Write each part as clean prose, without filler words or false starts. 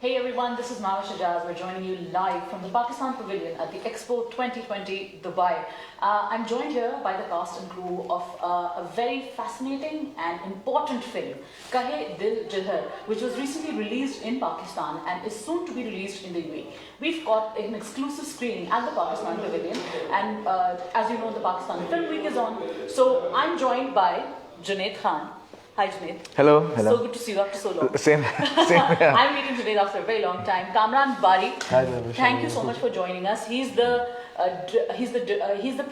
Hey everyone, this is Mahwash Ajaz. We're joining you live from the Pakistan Pavilion at the Expo 2020 Dubai. I'm joined here by the cast and crew of a very fascinating and important film, Kahay Dil Jidhar, which was recently released in Pakistan and is soon to be released in the UAE. We've got an exclusive screening at the Pakistan Pavilion, and as you know, the Pakistan Film Week is on. So I'm joined by Junaid Khan. Hi Junaid. Hello, hello. So good to see you after so long. Same, yeah. I'm meeting Junaid after a very long time. Kamran Bari. Hi, thank you so much for joining us. He's the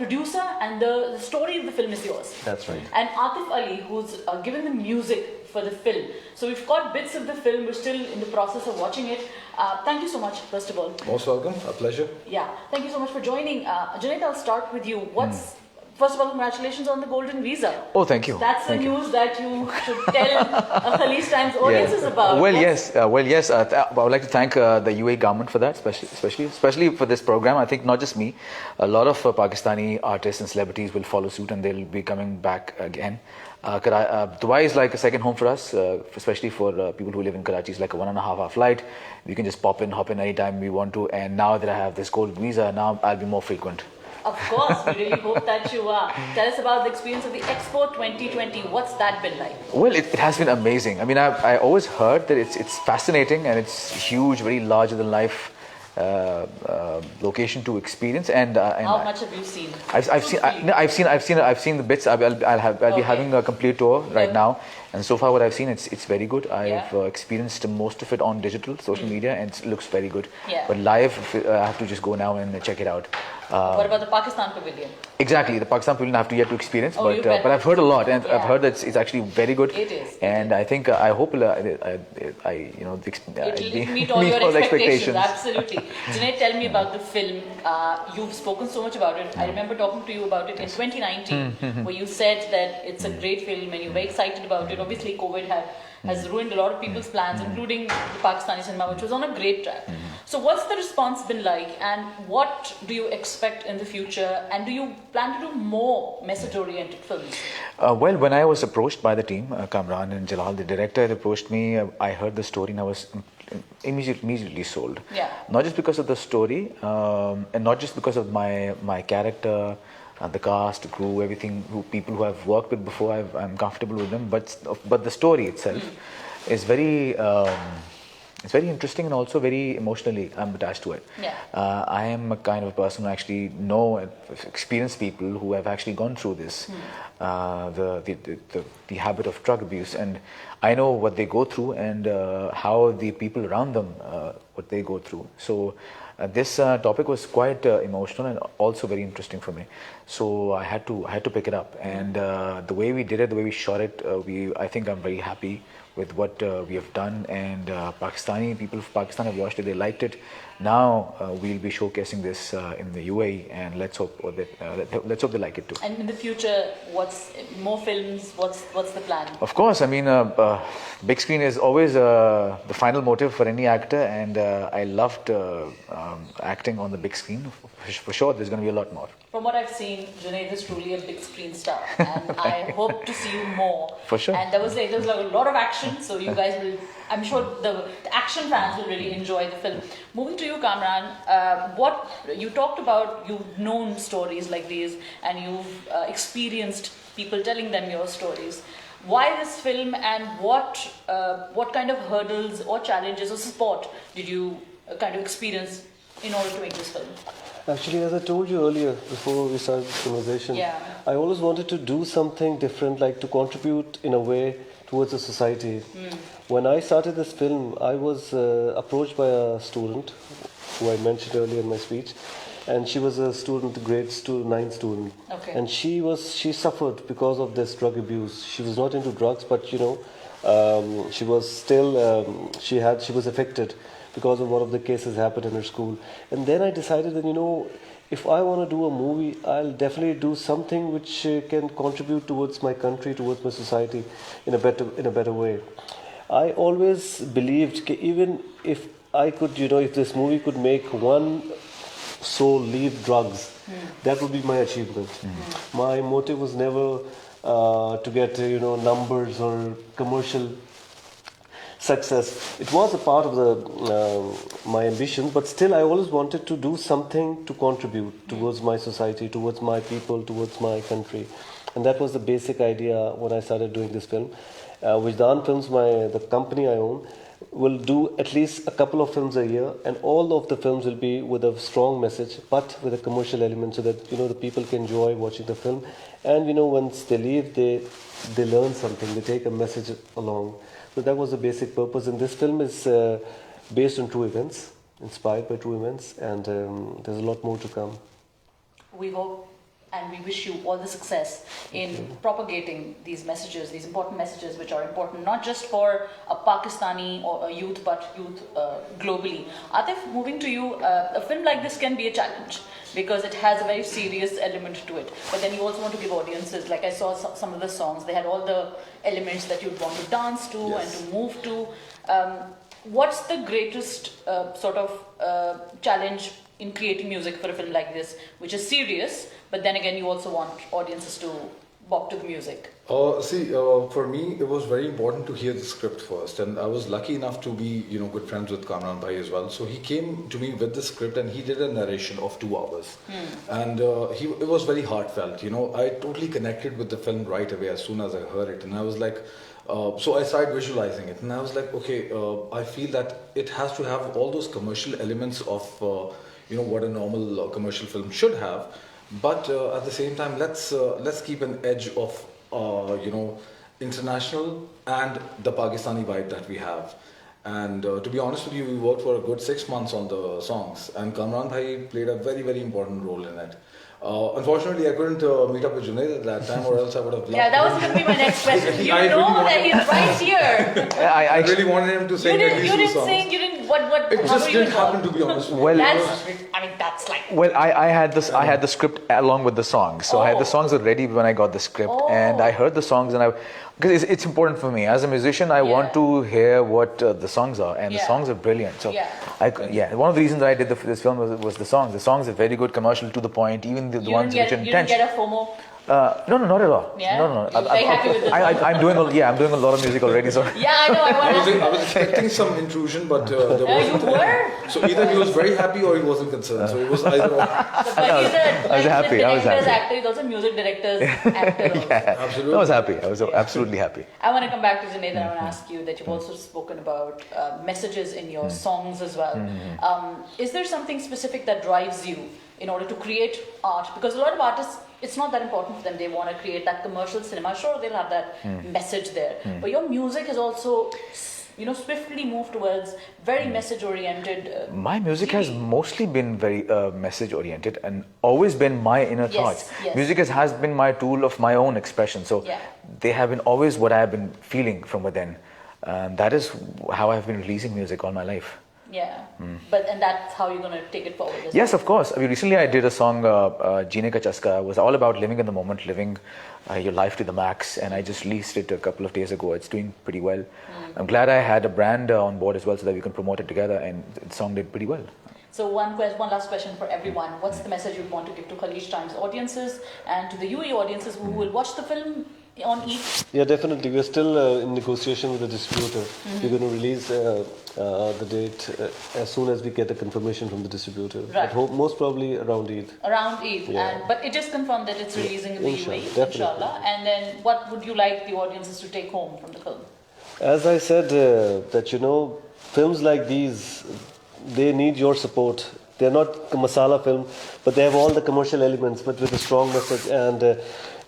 producer, and the story of the film is yours. That's right. And Atif Ali, who's given the music for the film. So we've got bits of the film. We're still in the process of watching it. Thank you so much, first of all. Most welcome. A pleasure. Yeah. Thank you so much for joining. Junaid, I'll start with you. First of all, congratulations on the golden visa. Oh, thank you. That's the news that you should tell Khaleej Times audiences about. Well, yes. I would like to thank the UAE government for that, especially for this program. I think not just me, a lot of Pakistani artists and celebrities will follow suit, and they'll be coming back again. Dubai is like a second home for us, especially for people who live in Karachi. It's like a 1.5-hour flight. We can just hop in anytime we want to. And now that I have this golden visa, now I'll be more frequent. Of course, we really hope that you are. Tell us about the experience of the Expo 2020. What's that been like? Well, it has been amazing. I mean, I always heard that it's fascinating and it's huge, very larger than life location to experience. And how much have you seen? I've seen the bits. I'll be having a complete tour right now. And so far what I've seen, it's very good. I've experienced most of it on digital, social media, and it looks very good. Yeah. But live, I have to just go now and check it out. What about the Pakistan Pavilion? Exactly, the Pakistan Pavilion I have to yet to experience, but I've heard a lot, and I've heard that it's actually very good. It is. And I think I hope it'll meet all your expectations. Absolutely. Junaid, tell me about the film. You've spoken so much about it. I remember talking to you about it in 2019, where you said that it's a great film and you're very excited about it. Obviously, COVID has ruined a lot of people's plans, including the Pakistani cinema, which was on a great track. So what's the response been like, and what do you expect in the future, and do you plan to do more message-oriented films? Well, when I was approached by the team, Kamran and Jalal, the director, approached me, I heard the story and I was immediately sold. Yeah. Not just because of the story, and not just because of my character, the cast, the crew, everything, people who I've worked with before, I'm comfortable with them. But the story itself is very, it's very interesting and also very emotionally I'm attached to it. Yeah. I am a kind of a person who actually know, experienced people who have actually gone through this, the habit of drug abuse, and I know what they go through and how the people around them, what they go through. So. This topic was quite emotional and also very interesting for me, so I had to pick it up. And the way we did it, the way we shot it, I think I'm very happy with what we have done. And Pakistani people of Pakistan have watched it; they liked it. Now we'll be showcasing this in the UAE, and let's hope they like it too. And in the future, what's more films? What's the plan? Of course, I mean, big screen is always the final motive for any actor, and I loved acting on the big screen. For sure, there's going to be a lot more. From what I've seen, Junaid is truly a big screen star, and I hope to see you more. For sure. And there was a lot of action, so you guys will. I'm sure the action fans will really enjoy the film. Moving to you, Kamran, what you talked about, you've known stories like these, and you've experienced people telling them your stories. Why this film, and what kind of hurdles or challenges or support did you kind of experience in order to make this film? Actually, as I told you earlier, before we started this conversation, I always wanted to do something different, like to contribute in a way towards the society. When I started this film, I was approached by a student who I mentioned earlier in my speech, and she was a student, grade 9 student. Okay. And she suffered because of this drug abuse. She was not into drugs, but she was still she was affected because of one of the cases happened in her school. And then I decided that if I want to do a movie, I'll definitely do something which can contribute towards my country, towards my society in a better way. I always believed that even if I could, if this movie could make one soul leave drugs, that would be my achievement. My motive was never to get numbers or commercial success. It was a part of my ambition, but still I always wanted to do something to contribute towards my society, towards my people, towards my country. And that was the basic idea when I started doing this film. Vijdan Films, the company I own, will do at least a couple of films a year, and all of the films will be with a strong message, but with a commercial element, so that the people can enjoy watching the film, and once they leave, they learn something, they take a message along. So that was the basic purpose. And this film is based on true events, inspired by true events, and there's a lot more to come. We hope and we wish you all the success in propagating these messages, these important messages which are important not just for a Pakistani or a youth, but youth globally. Atif, moving to you, a film like this can be a challenge because it has a very serious element to it. But then you also want to give audiences, like I saw some of the songs, they had all the elements that you'd want to dance to and to move to. What's the greatest challenge in creating music for a film like this, which is serious, but then again you also want audiences to bop to the music? For me, it was very important to hear the script first, and I was lucky enough to be, good friends with Kamran Bari as well. So he came to me with the script, and he did a narration of 2 hours, and it was very heartfelt. I totally connected with the film right away as soon as I heard it, and I was like. So I started visualizing it, and I was like, okay, I feel that it has to have all those commercial elements of, what a normal commercial film should have, but at the same time, let's keep an edge of, international and the Pakistani vibe that we have. And to be honest with you, we worked for a good 6 months on the songs, and Kamran Bhai played a very, very important role in it. Unfortunately, I couldn't meet up with Junaid at that time, or else I would have loved that was going to be my next question. That he's right here. I really wanted him to sing at least 2 songs. You didn't what? It just didn't happen, to be honest with you. That's like... Well, I had the script along with the songs. So I had the songs ready when I got the script, and I heard the songs, and because it's important for me as a musician, I want to hear what the songs are, and the songs are brilliant. So one of the reasons I did this film was the songs. The songs are very good, commercial, to the point. Even the ones which are intense. You didn't get a FOMO? No, not at all. Yeah? No. Very happy with this. I'm doing a lot of music already. So yeah, I know. I was expecting some intrusion, but there wasn't. You were? So either he was very happy or he wasn't concerned. So it was either or. I was happy. Actor. He's also music director's actor. Absolutely. I was happy. I was absolutely happy. I want to come back to Junaid, and I want to ask you that you've also spoken about messages in your songs as well. Is there something specific that drives you in order to create art? Because a lot of artists, it's not that important for them. They want to create that commercial cinema. Sure, they'll have that message there. But your music has also, swiftly moved towards very message-oriented. My music has mostly been very message-oriented and always been my inner thoughts. Yes. Music has been my tool of my own expression. So they have been always what I have been feeling from within. That is how I've been releasing music all my life. Yeah, and that's how you're going to take it forward. Yes, of course. Recently I did a song, Jeene Ka Chaska. It was all about living in the moment, living your life to the max, and I just released it a couple of days ago. It's doing pretty well. I'm glad I had a brand on board as well, so that we can promote it together, and the song did pretty well. So one last question for everyone. What's the message you want to give to Khaleej Times audiences and to the UAE audiences who will watch the film on Eid? Yeah, definitely. We're still in negotiation with the distributor. We're going to release the date as soon as we get a confirmation from the distributor. Right. Most probably around Eid. Around Eid. But it is confirmed that it's releasing in the UAE, definitely. inshallah. And then what would you like the audiences to take home from the film? As I said, that films like these, they need your support. They're not a masala film, but they have all the commercial elements, but with a strong message. And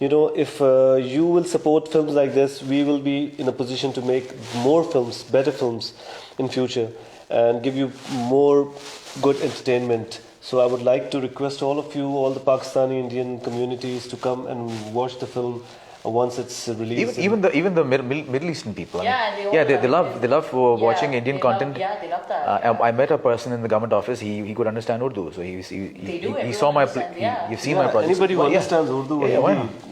if you will support films like this, we will be in a position to make more films, better films in future, and give you more good entertainment. So I would like to request all of you, all the Pakistani Indian communities, to come and watch the film once it's released. Even the Middle Eastern people. They love watching Indian content. They love that. I met a person in the government office. He could understand Urdu, so he saw my you've seen my project. Anybody who understands Urdu,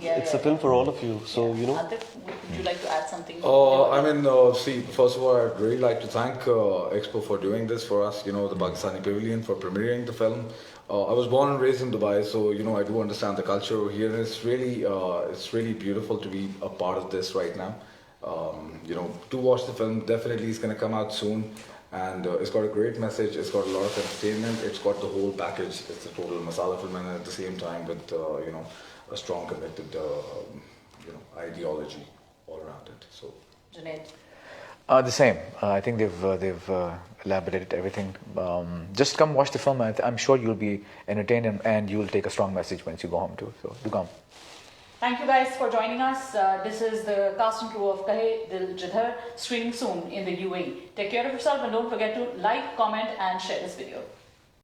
it's a film for all of you. So Atif, would you like to add something? First of all, I'd really like to thank Expo for doing this for us. The Pakistani Pavilion for premiering the film. I was born and raised in Dubai, so I do understand the culture over here, and it's really beautiful to be a part of this right now. to watch the film. Definitely, it's going to come out soon, and it's got a great message. It's got a lot of entertainment. It's got the whole package. It's a total masala film, and at the same time with a strong connected ideology all around it. So, Junaid. The same. I think they've elaborated everything. Just come watch the film. I'm sure you'll be entertained and you'll take a strong message once you go home too. So do come. Thank you guys for joining us. This is the cast and crew of Kahay Dil Jidhar, streaming soon in the UAE. Take care of yourself and don't forget to like, comment and share this video.